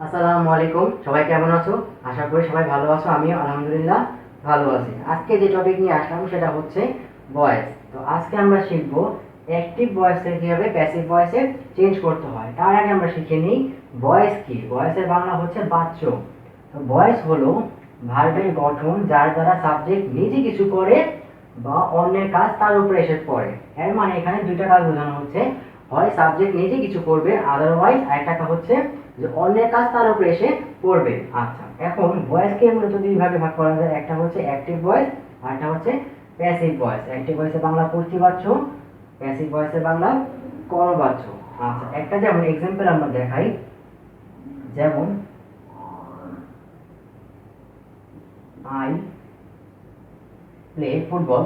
আসসালামু আলাইকুম, সবাই কেমন আছো? আশা করি সবাই ভালো আছো। আমিও আলহামদুলিল্লাহ ভালো আছি। আজকে যে টপিক নিয়ে আসলাম সেটা হচ্ছে ভয়েস। তো আজকে আমরা শিখব অ্যাক্টিভ ভয়েসে কিভাবে প্যাসিভ ভয়েসে চেঞ্জ করতে হয়। তার আগে আমরা শিখে নিই ভয়েস কি। ভয়েসের বাংলা হচ্ছে বাচ্য। তো ভয়েস হলো ভার্বের গঠন যার দ্বারা সাবজেক্ট নিজে কিছু করে বা অন্যের কাজ তার উপরে এসে পড়ে। এর মানে এখানে দুইটা কাজ বোঝানো হচ্ছে, হয় সাবজেক্ট নিজে কিছু করবে, আদারওয়াইজ আরেকটা হচ্ছে যে অন্যের কাজ তার উপরে এসে পড়বে। আচ্ছা, এখন ভয়েসকে মূলত দুই ভাগে ভাগ করা যায়। একটা হচ্ছে অ্যাক্টিভ ভয়েস আর একটা হচ্ছে প্যাসিভ ভয়েস। অ্যাক্টিভ ভয়েসের বাংলা কর্তৃবাচ্য, প্যাসিভ ভয়েসের বাংলা কর্মবাচ্য। আচ্ছা, একটা যেমন এক্সাম্পল আমরা দেখাই, যেমন আই প্লে ফুটবল।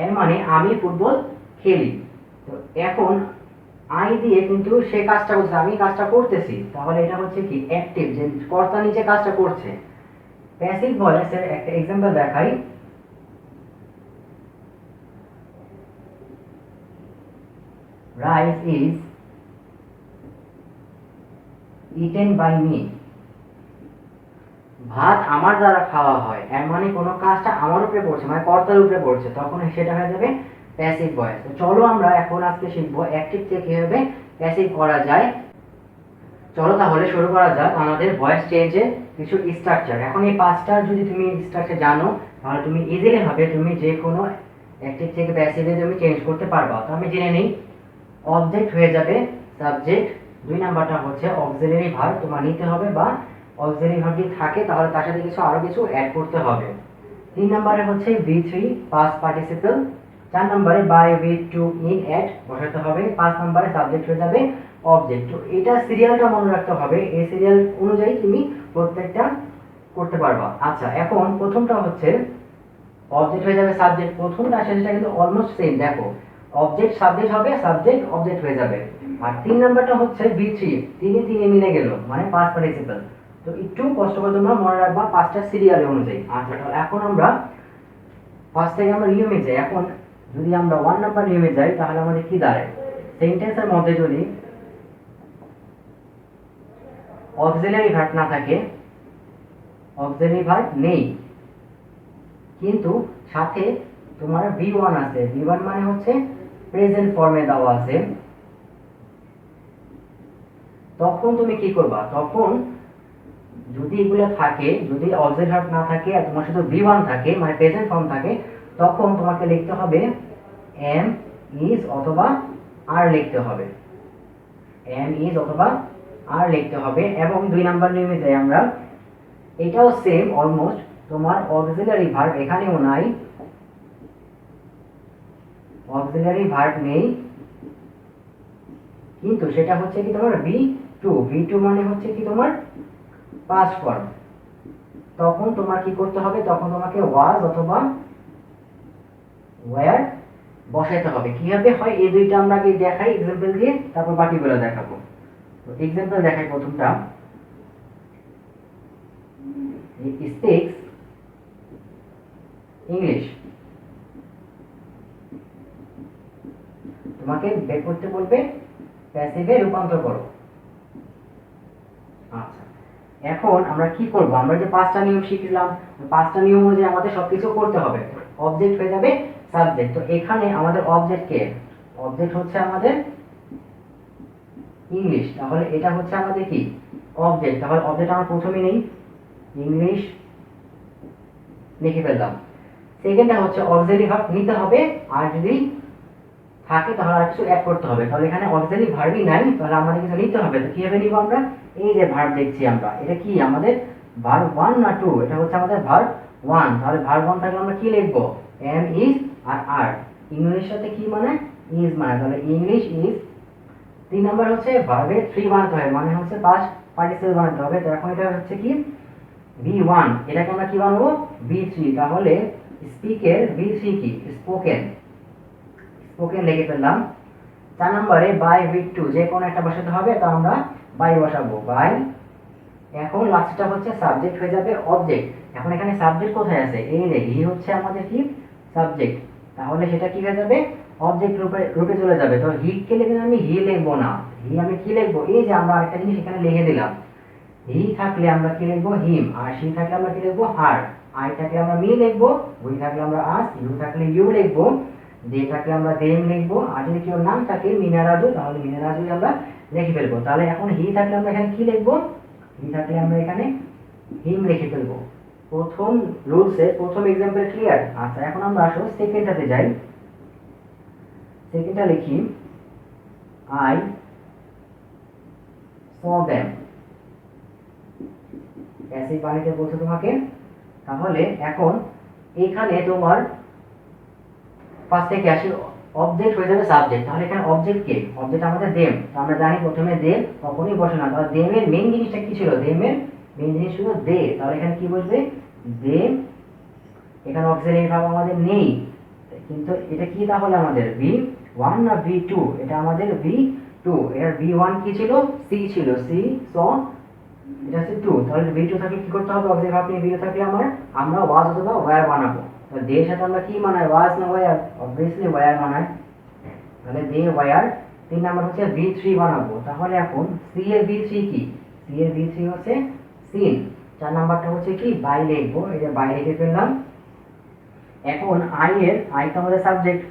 এর মানে আমি ফুটবল খেলি। তো এখন আই দিয়ে কিন্তু সে কাজটা করছে, আমি কাজটা করতেছি, তাহলে এটা হচ্ছে কি অ্যাক্টিভ, যে কর্তা নিচে কাজটা করছে। প্যাসিভ ভয়েসের একটা এক্সাম্পল দেখাই, rice is eaten by me. ভাত আমার দ্বারা খাওয়া হয়, এর মানে কোনো কাজটা আমার উপরে পড়ছে, মানে কর্তার উপরে পড়ছে, তখন সেটা হয়ে যাবে প্যাসিভ ভয়েস। তো চলো আমরা এখন আজকে শিখবো অ্যাক্টিভ থেকে কিভাবে প্যাসিভ করা যায়। চলো তাহলে শুরু করা যাক আমাদের ভয়েস চেঞ্জের কিছু স্ট্রাকচার। এখন এই পাঁচটার যদি তুমি স্ট্রাকচার জানো তাহলে তুমি ইজিলি ভাবে তুমি যে কোনো অ্যাক্টিভ থেকে প্যাসিভে তুমি চেঞ্জ করতে পারবা। তো আমি জেনে নিই, অবজেক্ট হয়ে যাবে সাবজেক্ট। দুই নাম্বারটা হচ্ছে অক্সিলারি ভার্ব, তোমার নিতে হবে বা অক্সিলারি ভার্ব যদি থাকে তাহলে তার সাথে কিছু আরো কিছু অ্যাড করতে হবে। তিন নাম্বারে হচ্ছে V3 পাস্ট পার্টিসিপল। চার নাম্বারে by with to in at বসাতে হবে। পাঁচ নাম্বারে সাবজেক্ট হয়ে যাবে অবজেক্ট। তো এটা সিরিয়ালটা মনে রাখতে হবে, এই সিরিয়াল অনুযায়ী তুমি প্রত্যেকটা করতে পারবা। আচ্ছা, এখন প্রথমটা হচ্ছে অবজেক্ট হয়ে যাবে সাবজেক্ট। প্রথমটা সেটা কিন্তু অলমোস্ট সেম, দেখো অবজেক্ট সাবজেক্ট হবে, সাবজেক্ট অবজেক্ট হয়ে যাবে। আর তিন নাম্বারটা হচ্ছে V3, তিনে তিনে মিলে গেল মানে পাস্ট পার্টিসিপল। তো একটু কষ্ট করে তোমরা মনে রাখবা পাঁচটা সিরিয়াল অনুযায়ী। আচ্ছা, এখন আমরা ফার্স্ট থেকে আমরা নিয়মে যাই। এখন যদি আমরা 1 নাম্বার নিয়মে যাই তাহলে আমাদের কি দাঁড়ায়, সেন্টেন্সের মধ্যে যদি অক্সিলারি ভার্ব না থাকে, অক্সিলারি ভার্ব নেই কিন্তু সাথে তোমার V1 আছে, V1 মানে হচ্ছে প্রেজেন্ট ফর্মে দেওয়া আছে, তখন তুমি কি করবা? তখন যদি এগুলো থাকে, যদি অবজেক্ট ভার্ব না থাকে আর তোমার শুধু V1 থাকে মানে প্রেজেন্ট ফর্ম থাকে, তখন তোমাকে লিখতে হবে এম ইজ অথবা আর লিখতে হবে, এম ইজ অথবা আর লিখতে হবে। এবং দুই নাম্বার নিয়মে যাই আমরা, এটাও সেম অলমোস্ট, তোমার অক্সিলারি ভার্ব এখানেও নাই, অক্সিলারি ভার্ব নেই কিন্তু সেটা হচ্ছে কি তোমার V2, V2 মানে হচ্ছে কি তোমার পাস্ট ফর্ম। তখন তোমার কি করতে হবে? তখন তোমাকে ওয়াজ অথবা ওয়্যার বসাতে হবে। কিভাবে হয় এই দুইটা আমরা আগে দেখাই এক্সাম্পল দিয়ে, তারপর বাকিগুলো দেখাবো। তো এক্সাম্পল দেখাই, প্রথমটা স্পিক্স ইংলিশ। তোমাকে বের করতে বলবে প্যাসিভে রূপান্তর করো। আচ্ছা, এখন আমরা কি করব? আমরা যে পাঁচটা নিয়ম শিখলাম, পাঁচটা নিয়ম অনুযায়ী আমাদের সবকিছু করতে হবে। অবজেক্ট হয়ে যাবে সাবজেক্ট। তো এখানে আমাদের অবজেক্ট কে? অবজেক্ট হচ্ছে আমাদের ইংলিশ, তাহলে এটা হচ্ছে আমাদের কি অবজেক্ট। তাহলে অবজেক্ট আমরা প্রথমে নেই, ইংলিশ লিখে ফেললাম। সেকেন্ডটা হচ্ছে অক্সিলারি ভার্ব নিতে হবে, আর যদি থাকে তাহলে আর কিছু অ্যাড করতে হবে। তাহলে এখানে অক্সিলারি ভার্বই নাই, তাহলে আমাদের কিছু নিতে হবে। তো কিভাবে নিব আমরা? এই যে ভার্ব দেখছি আমরা, এটা কি আমাদের ভার্ব 1 না 2? এটা হচ্ছে আমাদের ভার্ব 1। তাহলে ভার্ব 1 থাকলে আমরা কি লিখবো? এম ইজ আর আর। ইংলিশের সাথে কি মানে? ইজ মানে, তাহলে ইংলিশ ইজ। তিন নাম্বার হচ্ছে ভার্বে 3 বানাতে হবে, মানে হচ্ছে পাস্ট পার্টিসিপল বানাতে হবে। তো এখন এটা হচ্ছে কি V1, এটাকে আমরা কি বানাবো? V3। তাহলে স্পিকের V3 কি স্পোকেন, স্পোকেন লিখে ফেললাম। চার নম্বরে বাই উইথ টু, যে কোনো একটা বসাতে হবে, তো আমরা বাই বসাবো, বাই। এখন লাস্টটা হচ্ছে সাবজেক্ট হয়ে যাবে অবজেক্ট। এখন এখানে সাবজেক্ট কোথায় আছে? এই যে হি হচ্ছে আমাদের কি সাবজেক্ট, তাহলে সেটা কি হয়ে যাবে অবজেক্ট রূপে রূপে চলে যাবে। তো হি কে লিখে আমি হি লিখবো না, হি আমি কি লিখবো, এই যে আমরা আরেকটা জিনিস এখানে লিখে দিলাম, হি থাকলে আমরা কি লিখবো হিম, আর শি থাকলে আমরা কি লিখবো হার, আই থাকলে আমরা মি লিখবো, উই থাকলে আমরা আস, ইউ থাকলে ইউ লিখবো, দে থাকলে আমরা দেম লিখবো, আর যদি কেউ নাম থাকে মিনারাজু তাহলে মিনারাজুই আমরা লিখে ফেলবো। তাহলে এখন হি থাকলে আমরা এখানে কি লিখবো, হি থাকলে আমরা এখানে হিম লিখে ফেলবো। প্রথম রুলসে প্রথম এক্সাম্পল ক্লিয়ার। আচ্ছা এখন আমরা আসো সেকেন্ডটাতে যাই। সেকেন্ডটা লিখি আই স দেম, অ্যাসিড পানিতে বলছো তোমাকে। তাহলে এখন এখানে তোমার ফার্স্ট থেকে আসি অবজেক্ট হয়ে যাবে সাবজেক্ট। তাহলে এখানে অবজেক্ট কে, অবজেক্ট আমাদের দেম। তো আমরা জানি প্রথমে দেম কখনোই বসে না। তাহলে দেমের মেইন জিনিসটা কি ছিল, দেমের মেইন জিনিস ছিল দে। তাহলে এখানে কি বসবে, দে। এখানে অক্সিলারি ভার্ব আমাদের নেই, কিন্তু এটা কি তাহলে আমাদের V1 না V2, এটা আমাদের V2। এর V1 কি ছিল, সি ছিল, সি স, এটা হচ্ছে 2। তাহলে V2 থাকলে কি করতে হবে, অক্সিলারি ভার্ব নিয়ে V2 থাকলে আমরা ওয়াজ অথবা ওয়্যার বানাবো। তো দে সাথে আমরা কি বানাই, ওয়াজ না ওয়্যার, অবভিয়াসলি ওয়্যার বানাই। তাহলে দে ওয়্যার। 3 নাম্বার হচ্ছে V3 বানাবো। তাহলে এখন সি এর V3 কি, সি এর V3 হচ্ছে সিন। 4 নাম্বারটা হচ্ছে কি বাই লিখবো, এই যে বাই লিখে ফেললাম। এখন আই এর, আই তো আমাদের সাবজেক্ট।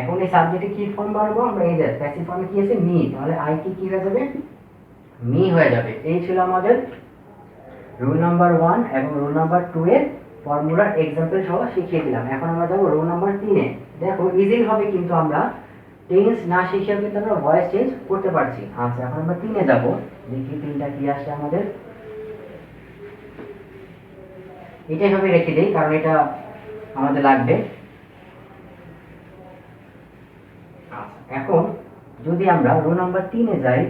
এখন এই সাবজেক্টে কি ফর্ম বানাবো আমরা, এই যে প্যাসিভ ফর্মে কি আছে মি। তাহলে আই কি হয়ে যাবে, মি হয়ে যাবে। এই ছিল আমাদের রুল নাম্বার 1 এবং রুল নাম্বার 2 এর ফর্মুলার এক্সাম্পল সহ শিখিয়ে দিলাম। এখন আমরা যাব রুল নাম্বার 3 এ। দেখো ইজিলি হবে, কিন্তু আমরা টেন্স না শিখেও কিন্তু আমরা ভয়েস চেঞ্জ করতে পারছি। আচ্ছা এখন আমরা 3 এ যাব, দেখি 3টা কি আসছে আমাদের। এটাই ভাবে রেখে দেই কারণ এটা আমাদের লাগবে। আচ্ছা এখন যদি আমরা রুল নাম্বার 3 এ যাই,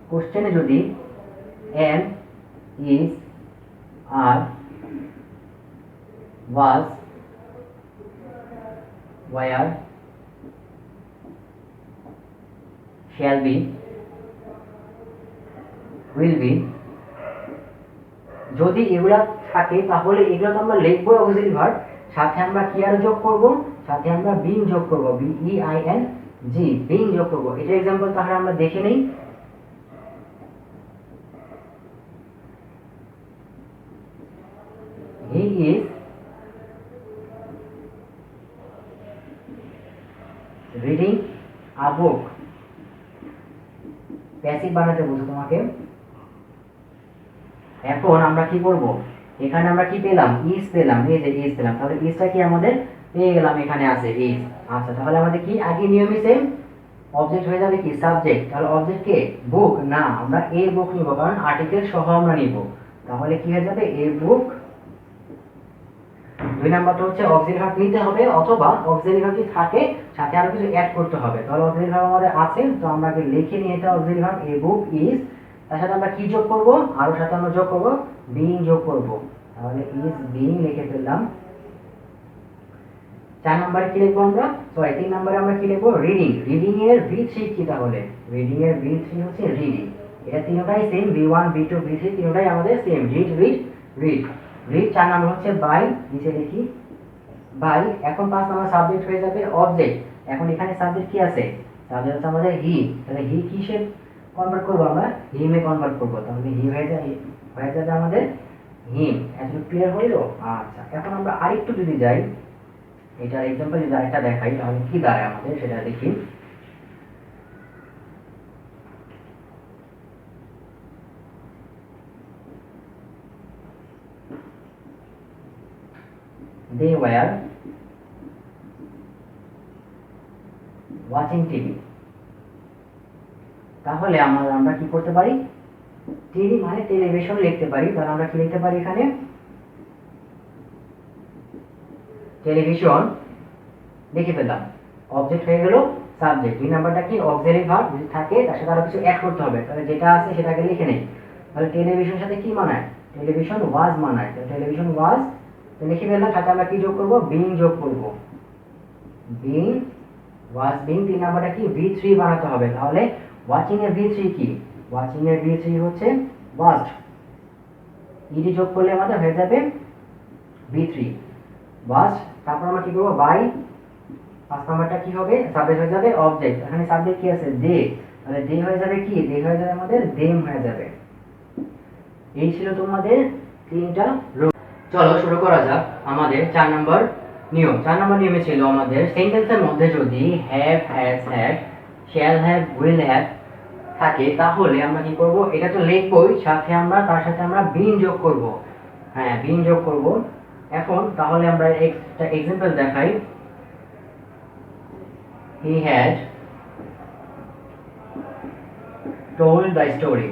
কোশ্চেনে যদি am, is, are, was, were, shall be, will be, যদি এগুলা থাকে তাহলে এগুলো তো আমরা লিখবো অক্সিলারি ভার্ব, সাথে আমরা কি আর যোগ করব, সাথে আমরা বিং যোগ করব, BEING, বিং যোগ করব। এটা एग्जांपल তাহলে আমরা দেখে নেই। He is reading a book. Passive বানাতে বলছো তোমাকে। এখন আমরা কি করব, এখানে আমরা কি পেলাম, ইজ পেলাম, এই যে ইজ পেলাম। তাহলে ইজটা কি আমাদের পেয়ে গেলাম, এখানে আছে ইজ। আচ্ছা তাহলে আমাদের কি আগে নিয়মই সেম, অবজেক্ট হয়ে যাবে কি সাবজেক্ট। তাহলে অবজেক্ট কে, বুক না, আমরা এ বুক নিব কারণ আর্টিকেল সহ আমরা নিব। তাহলে কি হয়ে যাবে, এ বুক। 2 নাম্বারটা হচ্ছে অক্সিলারি ভার্ব নিতে হবে, অথবা অক্সিলারি ভার্ব যদি থাকে সাথে আরো কিছু অ্যাড করতে হবে। তাহলে অক্সিলারি ভার্ব আমাদের আছে, তো আমরা আগে লিখে নিই এটা auxiliary verb, A book is. তার সাথে আমরা কি যোগ করব, আরো সাথে আমরা যোগ করব বিং যোগ করব। তাহলে ইজ বিং লিখে ফেললাম। 4 নম্বরে কি লিখবো আমরা, সরি 3 নম্বরে আমরা কি লিখবো, রিডিং। রিডিং এর V3 কি, তাহলে রিডিং এর V3 হচ্ছে রিডিং। এটা তিনটাই সেম, V1 V2 V3 তিনটাই আমাদের same, read read read read. 4 নম্বর হচ্ছে বাই, নিচে লিখি বাই। এখন 5 নম্বর সাবজেক্ট হয়ে যাবে অবজেক্ট। এখন এখানে সাবজেক্ট কি আছে, সাবজেক্ট হচ্ছে আমাদের হি। তাহলে হি কিসে কনভার্ট করব, আমরা হিমে কনভার্ট করব। তাহলে হি হয়ে যাবে আমাদের হিম। এত ক্লিয়ার হইলো। আচ্ছা এখন আমরা আরেকটু যদি যাই, এটার एग्जांपल যদি আরেকটা দেখাই তাহলে কি দাঁড়ায় আমাদের সেটা দেখি। they were watching TV। তাহলে আমরা কি করতে পারি, টিভি মানে টেলিভিশন লিখতে পারি। তাহলে আমরা কি লিখতে পারি এখানে, টেলিভিশন লিখে ফেললাম। অবজেক্ট হয়ে গেল সাবজেক্ট। 2 নাম্বারটা কি অক্সিলারি ভার্ব, যদি থাকে তার সাথে আরো কিছু অ্যাড করতে হবে। তাহলে যেটা আছে সেটাকে লিখে নেই। তাহলে টেলিভিশনের সাথে কি মানায়, টেলিভিশন ওয়াজ মানায়। তো টেলিভিশন ওয়াজ তো লিখে ফেললাম, সাথে আমরা কি যোগ করব, বিং যোগ করব, বিং ওয়াজ বিং। 3 নাম্বারটা কি V3 বানাতে হবে। তাহলে ওয়াচিং এর V3 কি, ওয়াচিং এর V3 হচ্ছে ওয়াচড। ইডি যোগ করলে আমাদের হয়ে যাবে V3। বাস, তারপর আমরা কি করবো বাই, 5 নাম্বারটা কি হবে সাবজেক্ট হয়ে যাবে অবজেক্ট, এখানে সাবজেক্ট কি আছে দে, তাহলে দে হয়ে যাবে কি, দে হয়ে যাবে আমাদের দেম হয়ে যাবে। এই ছিল তোমাদের 3টা রুল। চলো শুরু করা যাক আমাদের 4 নাম্বার নিয়ম। 4 নাম্বার নিয়মে ছিল আমাদের সেন্টেন্সের মধ্যে যদি have, has, had, shall have, will have থাকে তাহলে আমরা কি করব, এটা তো লিখবই, সাথে আমরা তার সাথে আমরা বিন যোগ করব। হ্যাঁ বিন যোগ করব। এখন তাহলে আমরা একটা एग्जांपल দেখাই। he had told the story,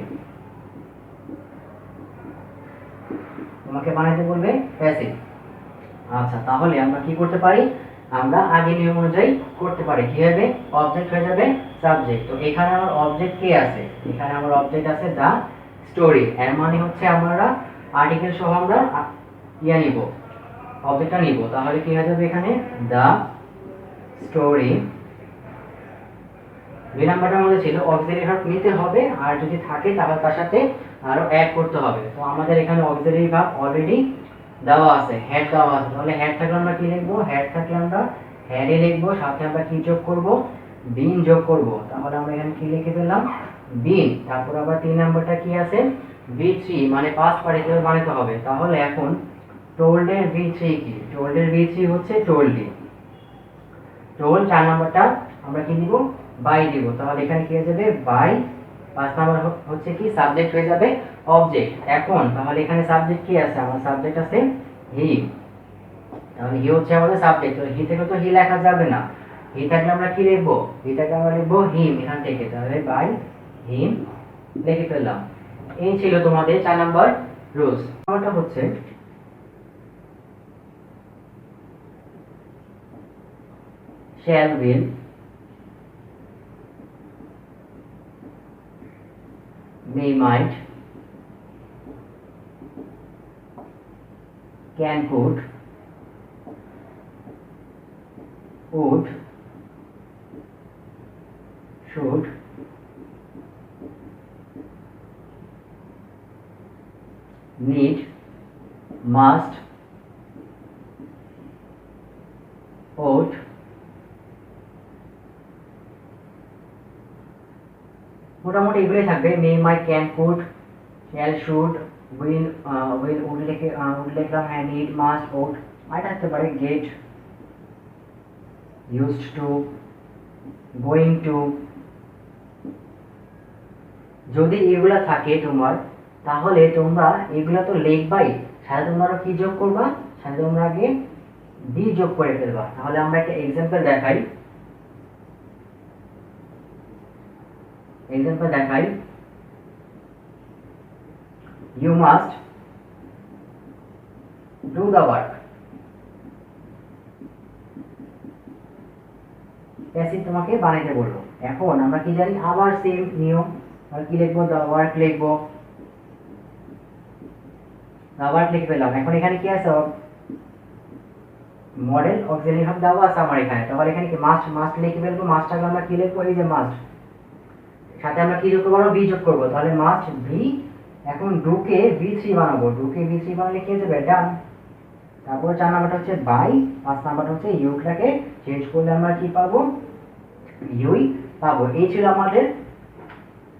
তোমাকে বানাইতে বলবে প্যাসিভ। আচ্ছা তাহলে আমরা কি করতে পারি, আমরা আগে নিয়ম অনুযায়ী করতে পারি। কি হবে, অবজেক্ট হয়ে যাবে সাবজেক্ট। তো এখানে আমার অবজেক্ট কে আছে, এখানে আমার অবজেক্ট আছে দা স্টোরি, এর মানে হচ্ছে আমরা আর্টিকেল সহ আমরা ইয়া নিব, অবজেক্টটা নিব। তাহলে কি হয়ে যাবে এখানে দা স্টোরি। 2 নাম্বারটার মধ্যে ছিল অক্সিলারি ভার্ব নিতে হবে, আর যদি থাকে তাহলে তার সাথে আরো অ্যাড করতে হবে। তো আমাদের এখানে অক্সিলারি ভার্ব অলরেডি দেওয়া আছে, হেড দেওয়া আছে। তাহলে হেড থাকলে আমরা কি লিখবো, হেড থাকলে আমরা হেডে লিখবো, সাথে আমরা কি যোগ করব, বিন যোগ করব। তাহলে আমরা এখানে কি লিখে দিলাম বিন। তারপর আবার 3 নাম্বারটা কি আছে V3, মানে পাস্ট পার্টিসিপল বানাতে হবে। তাহলে এখন টোল্ড এর V3 কি, টোল্ড এর V3 হচ্ছে টোল্ডি। টোল 4 নাম্বারটা আমরা কি দিব, বাই দিব। তাহলে এখানে কি হয়ে যাবে বাই। 5 নাম্বার হচ্ছে কি সাবজেক্ট হয়ে যাবে অবজেক্ট। এখন তাহলে এখানে সাবজেক্ট কি আছে, আমার সাবজেক্ট আছে হি। তাহলে হি হচ্ছে আমাদের সাবজেক্ট। তো হি থেকে তো হি লেখা যাবে না, হি থাকলে আমরা কি লিখব, হি থাকলে আমরা লিখব হিম এখান থেকে। তাহলে বাই হিম লিখে ফেললাম। এই ছিল তোমাদের 4 নাম্বার রুলস। নাম্বারটা হচ্ছে shall, will, may, might, can, could, would, should, need, must, ought, মোটামুটি এগুলোই থাকবে। May, might, can, could, shall, should, will, would লিখলাম, হ্যাঁ নিড, মাস্ট, ought, আর থাকতে পারে get, used to, going to। যদি এগুলা থাকে তোমার তাহলে তোমরা এগুলা তো লিখবাই, সাথে তোমরা কি যোগ করবা, সাথে তোমরা আগে বি যোগ করে ফেলবা। তাহলে আমরা একটা एग्जांपल দেখাই। you must do the work। Passive তোমাকে বানাইতে বলবো। এখন আমরা কি জানি, আবার সেম নিয়ম, আর কি লিখবো, the work লিখবো, the work লিখে ফেললাম। এখন এখানে কি আছে, মডেল অক্সিলারি ভার্ব দেওয়া আছে আমার এখানে। তাহলে এখানে কি মাস্ট লিখে ফেলবো। মাস্টটাকে আমরা কি লিখবো, এই যে মাস্ট, সাথে আমরা কি যোগ করবো, বি যোগ করবো। তাহলে মাস্ট বি। এখন ডু কে V3 বানাবো, ডু কে V3 বানালে কি হয়ে যাবে ডান। তারপর 4 নাম্বারটা হচ্ছে বাই, 5 নাম্বারটা হচ্ছে ইউটাকে চেঞ্জ করলে আমরা কি পাবো, ইউই পাবো। এই ছিল আমাদের